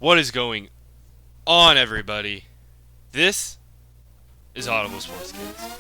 What is going on, everybody? This is Audible Sports Kids.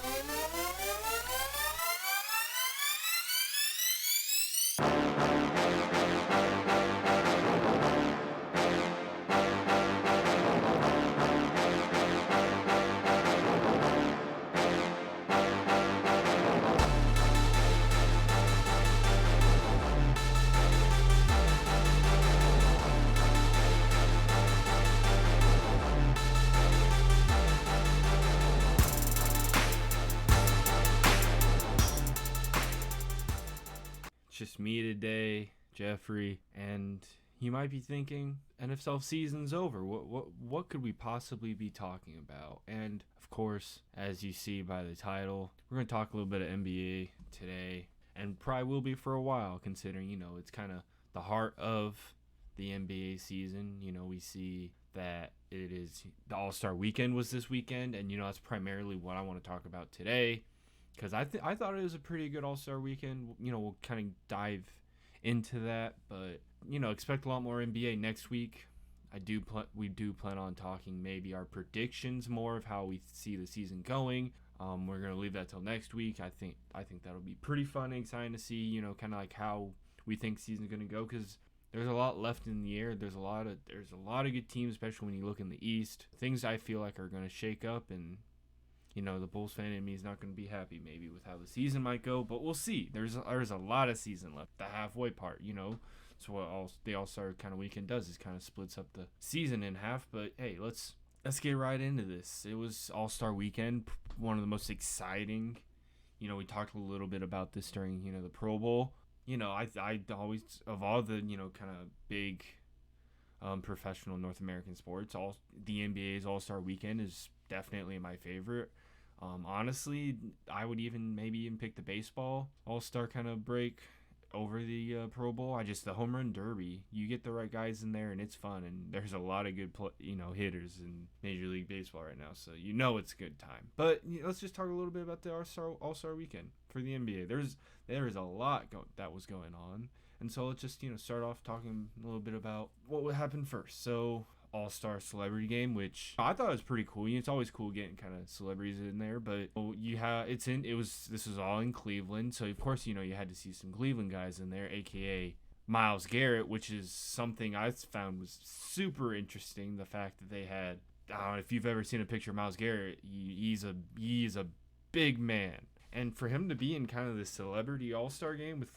It's just me today, Jeffrey, and you might be thinking, NFL season's over. What could we possibly be talking about? And of course, as you see by the title, we're going to talk a little bit of NBA today, and probably will be for a while, considering it's kind of the heart of the NBA season. We see that it is the All-Star weekend was this weekend, and that's primarily what I want to talk about today because I thought it was a pretty good All-Star weekend. We'll kind of dive into that, but expect a lot more NBA next week. We do plan on talking maybe our predictions more of how we see the season going. We're gonna leave that till next week. I think that'll be pretty fun and exciting to see. Kind of like how we think the season's gonna go because there's a lot left in the air. There's a lot of good teams, especially when you look in the East. Things I feel like are gonna shake up, and the Bulls fan in me is not going to be happy maybe with how the season might go, but we'll see. There's a lot of season left, the halfway part. So what the All-Star kind of weekend does is kind of splits up the season in half. But hey, let's get right into this. It was All-Star weekend, one of the most exciting. We talked a little bit about this during the Pro Bowl. I always, of all the kind of big professional North American sports, the NBA's All-Star weekend is definitely my favorite. Honestly, I would maybe even pick the baseball All-Star kind of break over the Pro Bowl. The home run derby. You get the right guys in there, and it's fun. And there's a lot of good hitters in Major League Baseball right now, so it's a good time. But let's just talk a little bit about the All-Star weekend for the NBA. There is a lot that was going on, and so let's just start off talking a little bit about what would happen first. So All-Star Celebrity Game, which I thought was pretty cool. It's always cool getting kind of celebrities in there, but this was all in Cleveland, so of course you had to see some Cleveland guys in there, aka Myles Garrett, which is something I found was super interesting. The fact that they had, I don't know if you've ever seen a picture of Myles Garrett, he's a big man. And for him to be in kind of this celebrity All-Star game with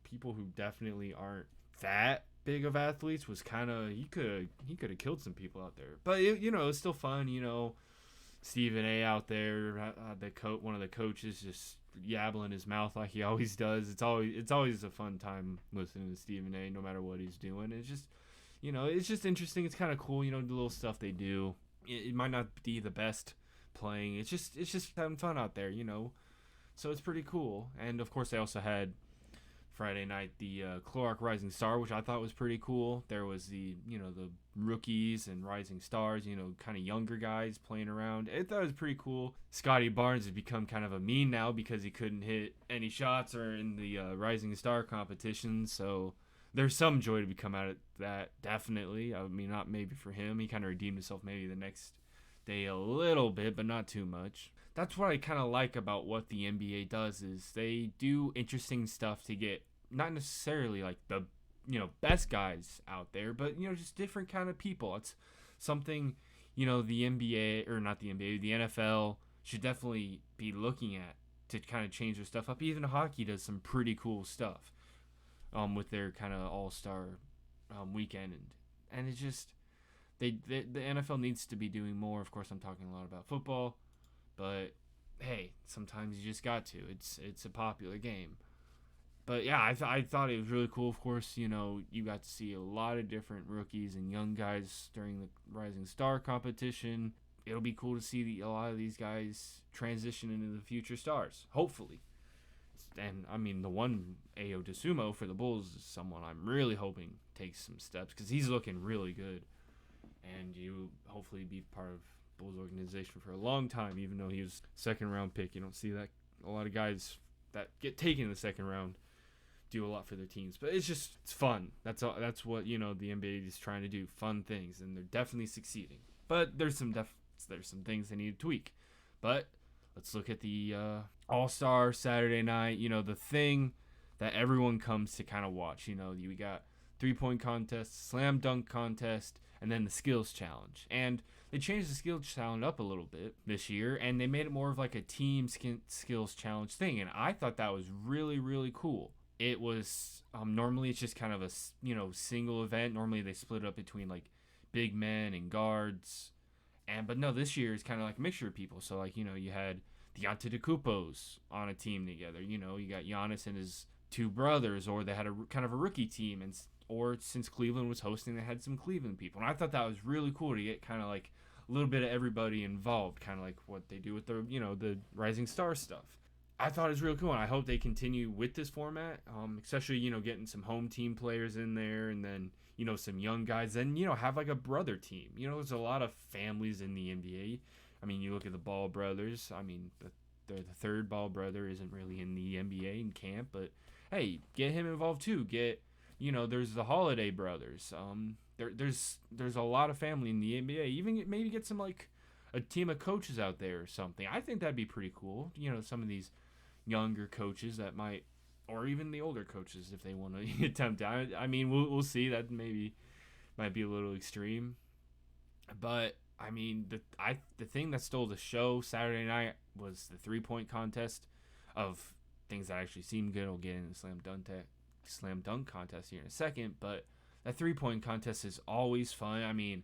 people who definitely aren't that big of athletes was kind of he could have killed some people out there, but it's still fun. Stephen A out there, one of the coaches, just yabbling his mouth like he always does. It's always a fun time listening to Stephen A, no matter what he's doing. It's just interesting. It's kind of cool. The little stuff they do. It might not be the best playing. It's just having fun out there. So it's pretty cool. And of course they also had Friday night the Clorox Rising Star, which I thought was pretty cool. There was the rookies and rising stars, kind of younger guys playing around. I thought it was pretty cool. Scotty Barnes has become kind of a meme now because he couldn't hit any shots or in the Rising Star competition. So there's some joy to become out of that, definitely. I mean, not maybe for him. He kind of redeemed himself maybe the next day a little bit, but not too much. That's what I kind of like about what the NBA does is they do interesting stuff to get not necessarily like the best guys out there, but just different kind of people. It's something the NBA, or not the NBA, the NFL should definitely be looking at to kind of change their stuff up. Even hockey does some pretty cool stuff with their kind of All-Star weekend, and it's just the NFL needs to be doing more. Of course, I'm talking a lot about football, but hey, sometimes you just got to. It's a popular game. But yeah, I thought it was really cool. Of course, you got to see a lot of different rookies and young guys during the Rising Star competition. It'll be cool to see a lot of these guys transition into the future stars, hopefully. And I mean, the one Ayo Dosunmu for the Bulls is someone I'm really hoping takes some steps because he's looking really good. And you hopefully be part of Bulls organization for a long time, even though he was second round pick. You don't see that a lot of guys that get taken in the second round do a lot for their teams. But it's fun. That's all. That's what the NBA is trying to do. Fun things, and they're definitely succeeding. But there's some things they need to tweak. But let's look at the All-Star Saturday night. The thing that everyone comes to kind of watch. We got 3-point contest, slam dunk contest, and then the skills challenge. And they changed the skills challenge up a little bit this year, and they made it more of like a team skills challenge thing. And I thought that was really, really cool. It was normally it's just kind of a single event. Normally they split it up between like big men and guards, but no, this year is kind of like a mixture of people. So like you had the Antetokounmpos on a team together. You got Giannis and his two brothers, or they had a kind of a rookie team, or since Cleveland was hosting, they had some Cleveland people. And I thought that was really cool to get kind of like a little bit of everybody involved, kind of like what they do with the Rising Star stuff. I thought it was really cool, and I hope they continue with this format, especially, getting some home team players in there, and then, some young guys, then, have like a brother team. There's a lot of families in the NBA. I mean, you look at the Ball brothers. I mean, the third Ball brother isn't really in the NBA in camp, but, hey, get him involved too. There's the Holiday brothers. There's a lot of family in the NBA. Even maybe get some, like, a team of coaches out there or something. I think that'd be pretty cool. Some of these younger coaches that might, or even the older coaches if they want to attempt out. I mean, we'll see. That maybe might be a little extreme, but I mean, the thing that stole the show Saturday night was the 3-point contest of things that actually seem good. We'll get into the slam dunk contest here in a second, but that 3-point contest is always fun. I mean,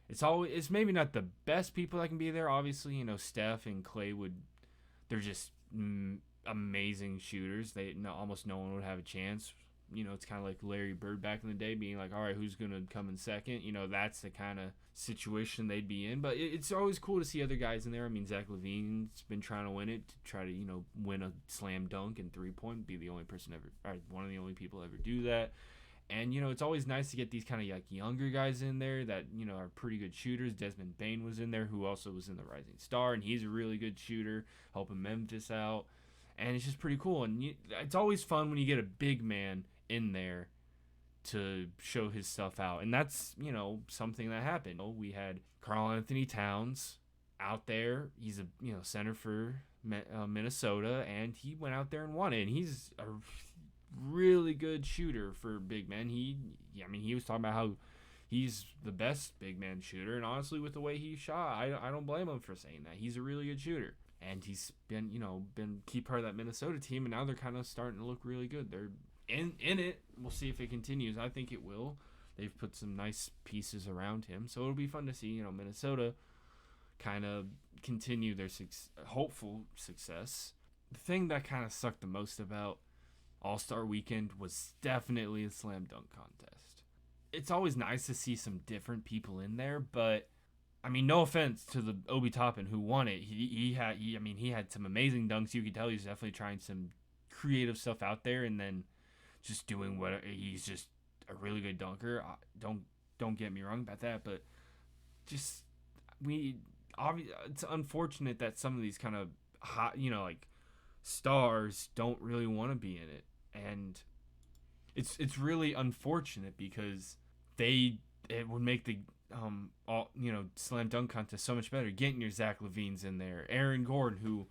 it's maybe not the best people that can be there. Obviously, Steph and Clay they're just amazing shooters. Almost no one would have a chance. It's kind of like Larry Bird back in the day being like, all right, who's going to come in second? That's the kind of situation they'd be in. But it's always cool to see other guys in there. I mean, Zach LaVine's been trying to win it, to try to, win a slam dunk and 3-point, be the only person one of the only people ever do that. And, it's always nice to get these kind of like younger guys in there that, are pretty good shooters. Desmond Bane was in there, who also was in the Rising Star, and he's a really good shooter, helping Memphis out. And it's just pretty cool. And it's always fun when you get a big man in there to show his stuff out. And that's, something that happened. We had Karl-Anthony Towns out there. He's a, center for Minnesota, and he went out there and won it. And he's a really good shooter for big men. He was talking about how he's the best big man shooter. And honestly, with the way he shot, I don't blame him for saying that. He's a really good shooter. And he's been key part of that Minnesota team, and now they're kind of starting to look really good. They're in it. We'll see if it continues. I think it will. They've put some nice pieces around him, so it'll be fun to see, Minnesota kind of continue their hopeful success. The thing that kind of sucked the most about All-Star Weekend was definitely the slam dunk contest. It's always nice to see some different people in there, but I mean, no offense to the Obi Toppin who won it. He had some amazing dunks. You could tell he's definitely trying some creative stuff out there, and then just doing what he's just a really good dunker. Don't get me wrong about that, but just it's unfortunate that some of these kind of hot, like stars don't really want to be in it, and it's really unfortunate because it would make the slam dunk contest so much better. Getting your Zach LaVine's in there, Aaron Gordon, who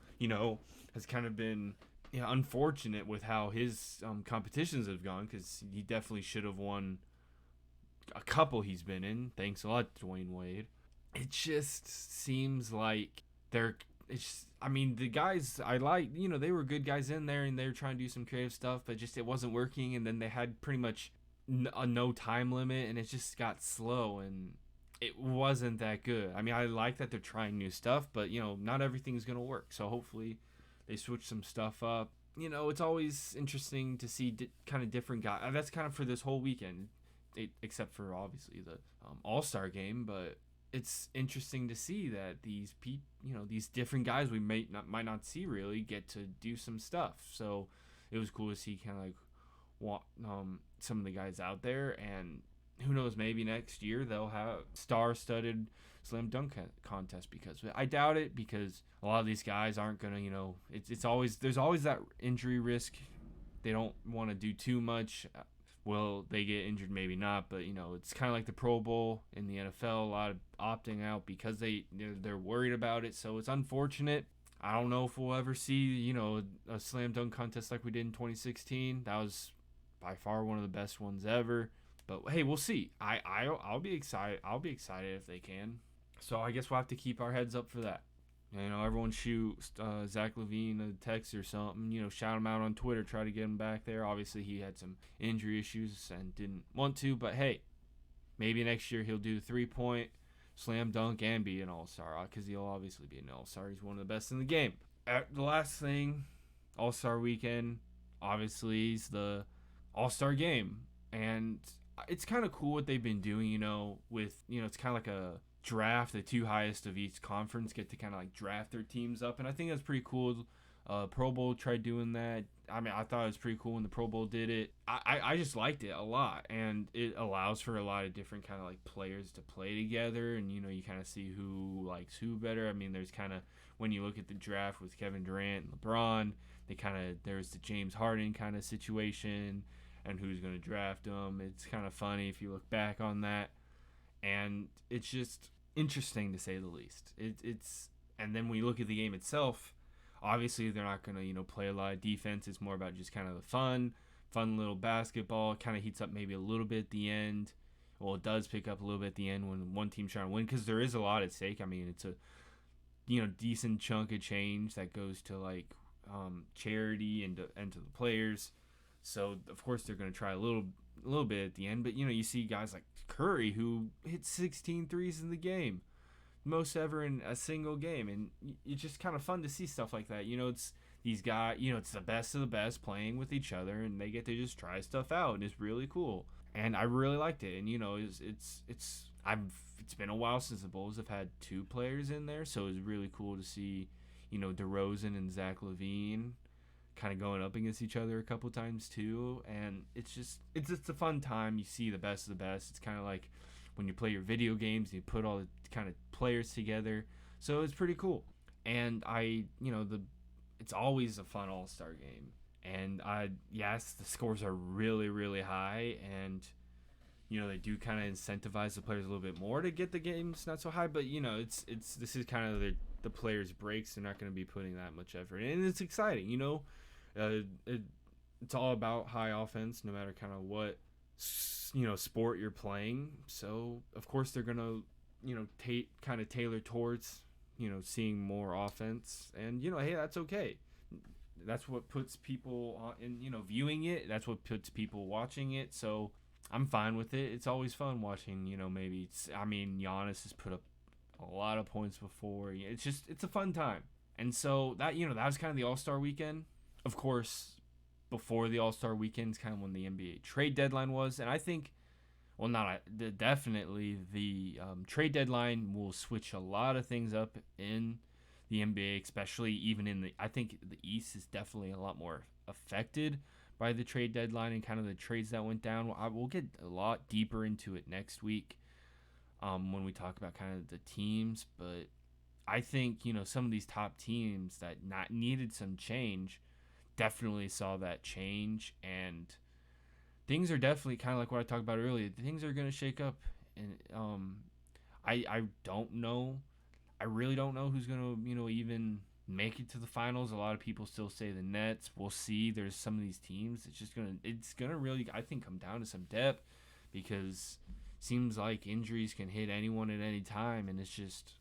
has kind of been unfortunate with how his competitions have gone, because he definitely should have won a couple he's been in. Thanks a lot, Dwayne Wade. It just seems like the guys I like, they were good guys in there, and they were trying to do some creative stuff, but just it wasn't working. And then they had pretty much a no time limit, and it just got slow, and it wasn't that good. I mean, I like that they're trying new stuff, but not everything's gonna work. So hopefully they switch some stuff up. It's always interesting to see kind of different guys. That's kind of for this whole weekend, except for obviously the All-Star game. But it's interesting to see that these these different guys we might not see really get to do some stuff. So it was cool to see kind of like some of the guys out there, and who knows, maybe next year they'll have star-studded slam dunk contest, because I doubt it, because a lot of these guys aren't gonna there's always that injury risk they don't want to do too much. Will they get injured? Maybe not, but it's kind of like the Pro Bowl in the NFL. A lot of opting out because they're worried about it. So it's unfortunate. I don't know if we'll ever see a slam dunk contest like we did in 2016. That was by far one of the best ones ever. But hey, we'll see. I'll be excited. I'll be excited if they can. So I guess we'll have to keep our heads up for that. Everyone shoot Zach LaVine a text or something. Shout him out on Twitter. Try to get him back there. Obviously, he had some injury issues and didn't want to. But hey, maybe next year he'll do 3-point, slam dunk, and be an all-star. Because he'll obviously be an all-star. He's one of the best in the game. The last thing, all-star weekend, obviously, is the all-star game. And it's kind of cool what they've been doing, with, it's kind of like a draft. The two highest of each conference get to kind of like draft their teams up, and I think that's pretty cool. Pro Bowl tried doing that. I mean, I thought it was pretty cool when the Pro Bowl did it. I just liked it a lot, and it allows for a lot of different kind of like players to play together, and you kind of see who likes who better. I mean, there's kind of, when you look at the draft with Kevin Durant and LeBron, there's the James Harden kind of situation and who's going to draft them. It's kind of funny if you look back on that, and it's just interesting to say the least. And then when you look at the game itself, obviously they're not going to play a lot of defense. It's more about just kind of the fun little basketball. It kind of heats up maybe a little bit at the end. Well, it does pick up a little bit at the end when one team's trying to win, because there is a lot at stake. I mean, it's a decent chunk of change that goes to like charity and to the players. So of course they're going to try a little bit at the end, but you see guys like Curry who hit 16 threes in the game, most ever in a single game, and it's just kind of fun to see stuff like that. It's these guys, it's the best of the best playing with each other, and they get to just try stuff out, and it's really cool. And I really liked it. And it's been a while since the Bulls have had two players in there, so it's really cool to see DeRozan and Zach LaVine kind of going up against each other a couple times too, and it's a fun time. You see the best of the best. It's kind of like when you play your video games, you put all the kind of players together, so it's pretty cool. And it's always a fun all-star game, and yes, the scores are really, really high, and they do kind of incentivize the players a little bit more to get the games not so high, but this is kind of the players' breaks. They're not going to be putting that much effort in, and it's exciting. It's all about high offense, no matter kind of what sport you're playing. So of course they're gonna kind of tailor towards seeing more offense, and hey, that's okay. That's what puts people on, and viewing it. That's what puts people watching it. So I'm fine with it. It's always fun watching. Giannis has put up a lot of points before. It's a fun time. And so that that was kind of the All-Star weekend. Of course, before the All-Star weekend is kind of when the NBA trade deadline was, and I think, well, definitely the trade deadline will switch a lot of things up in the NBA, especially even I think the East is definitely a lot more affected by the trade deadline and kind of the trades that went down. We'll get a lot deeper into it next week when we talk about kind of the teams, but I think some of these top teams that needed some change definitely saw that change, and things are definitely kind of like what I talked about earlier. Things are going to shake up, and I don't know. I really don't know who's going to even make it to the finals. A lot of people still say the Nets. We'll see. There's some of these teams. It's gonna really, I think, come down to some depth, because it seems like injuries can hit anyone at any time, and it's just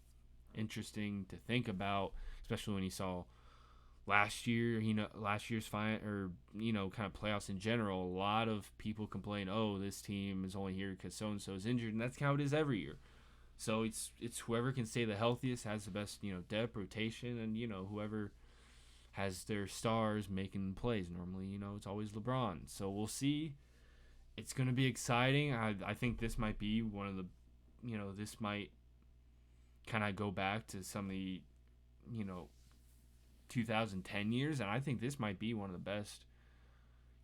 interesting to think about, especially when you saw last year's kind of playoffs in general. A lot of people complain, oh, this team is only here because so and so is injured, and that's how it is every year. So it's whoever can stay the healthiest has the best depth, rotation, and whoever has their stars making plays. Normally, it's always LeBron. So we'll see. It's going to be exciting. I think this might be one of the this might kind of go back to some of the 2010 years, and I think this might be one of the best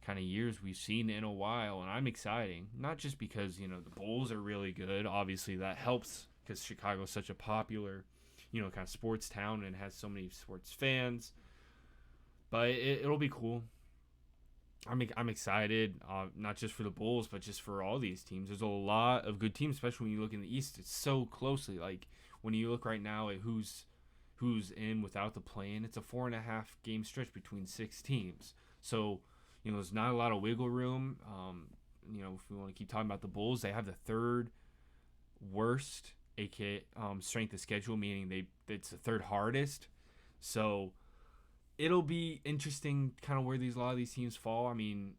kind of years we've seen in a while, and I'm exciting, not just because the Bulls are really good. Obviously that helps because Chicago is such a popular kind of sports town and has so many sports fans, but it'll be cool. I'm excited, not just for the Bulls, but just for all these teams. There's a lot of good teams, especially when you look in the East. It's so closely. Like when you look right now at who's in without the play-in, it's a 4.5 game stretch between 6 teams. So there's not a lot of wiggle room. If we want to keep talking about the Bulls, they have the third worst, aka strength of schedule, meaning it's the third hardest. So it'll be interesting kind of where a lot of these teams fall. I mean,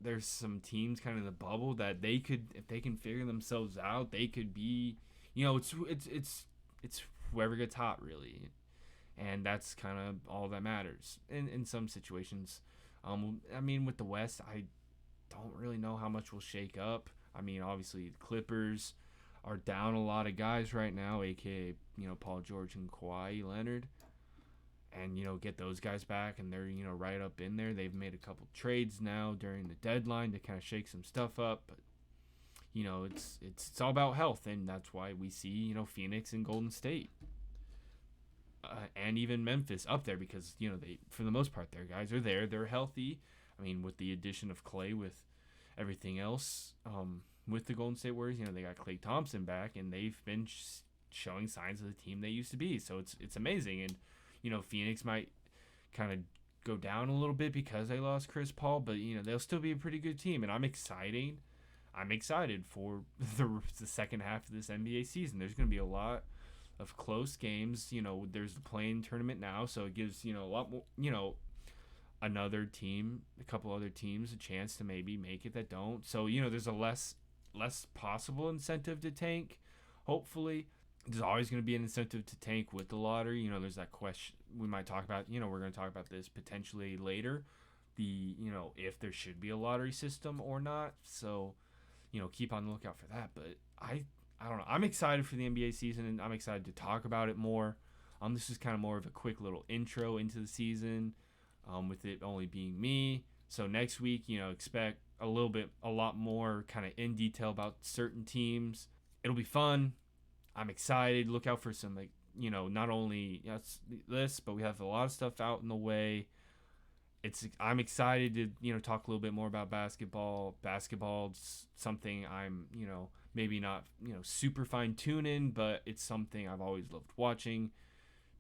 there's some teams kind of in the bubble that they could, if they can figure themselves out, they could be, it's whoever gets hot really, and that's kind of all that matters in some situations. I mean, with the West, I don't really know how much will shake up. I mean, obviously the Clippers are down a lot of guys right now, aka Paul George and Kawhi Leonard. And get those guys back, and they're right up in there. They've made a couple trades now during the deadline to kind of shake some stuff up, but it's all about health, and that's why we see Phoenix and Golden State, and even Memphis up there, because they, for the most part, their guys are there, they're healthy. I mean, with the addition of Clay, with everything else, with the Golden State Warriors, they got Klay Thompson back, and they've been showing signs of the team they used to be. So it's amazing. And Phoenix might kind of go down a little bit because they lost Chris Paul, but they'll still be a pretty good team, and I'm excited for the second half of this NBA season. There's going to be a lot of close games. There's the play-in tournament now, so it gives a lot more, another team, a couple other teams, a chance to maybe make it that don't. So there's a less possible incentive to tank. Hopefully, there's always going to be an incentive to tank with the lottery. There's that question we might talk about. We're going to talk about this potentially later. If there should be a lottery system or not. So, keep on the lookout for that. But I don't know. I'm excited for the NBA season, and I'm excited to talk about it more. This is kind of more of a quick little intro into the season, with it only being me. So next week, expect a lot more kind of in detail about certain teams. It'll be fun. I'm excited. Look out for some, not only this, but we have a lot of stuff out in the way. I'm excited to, talk a little bit more about basketball. Basketball's something I'm, maybe not, super fine-tuned in, but it's something I've always loved watching.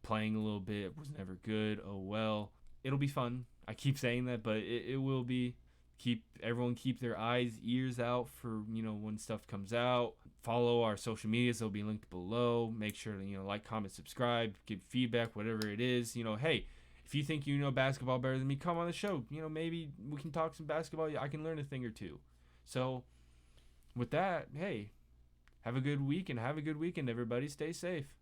Playing a little bit was never good. Oh, well. It'll be fun. I keep saying that, but it will be. Everyone keep their eyes, ears out for, when stuff comes out. Follow our social medias. They'll be linked below. Make sure to, like, comment, subscribe, give feedback, whatever it is. Hey, if you think you know basketball better than me, come on the show. Maybe we can talk some basketball. I can learn a thing or two. So with that, hey, have a good week and have a good weekend, everybody. Stay safe.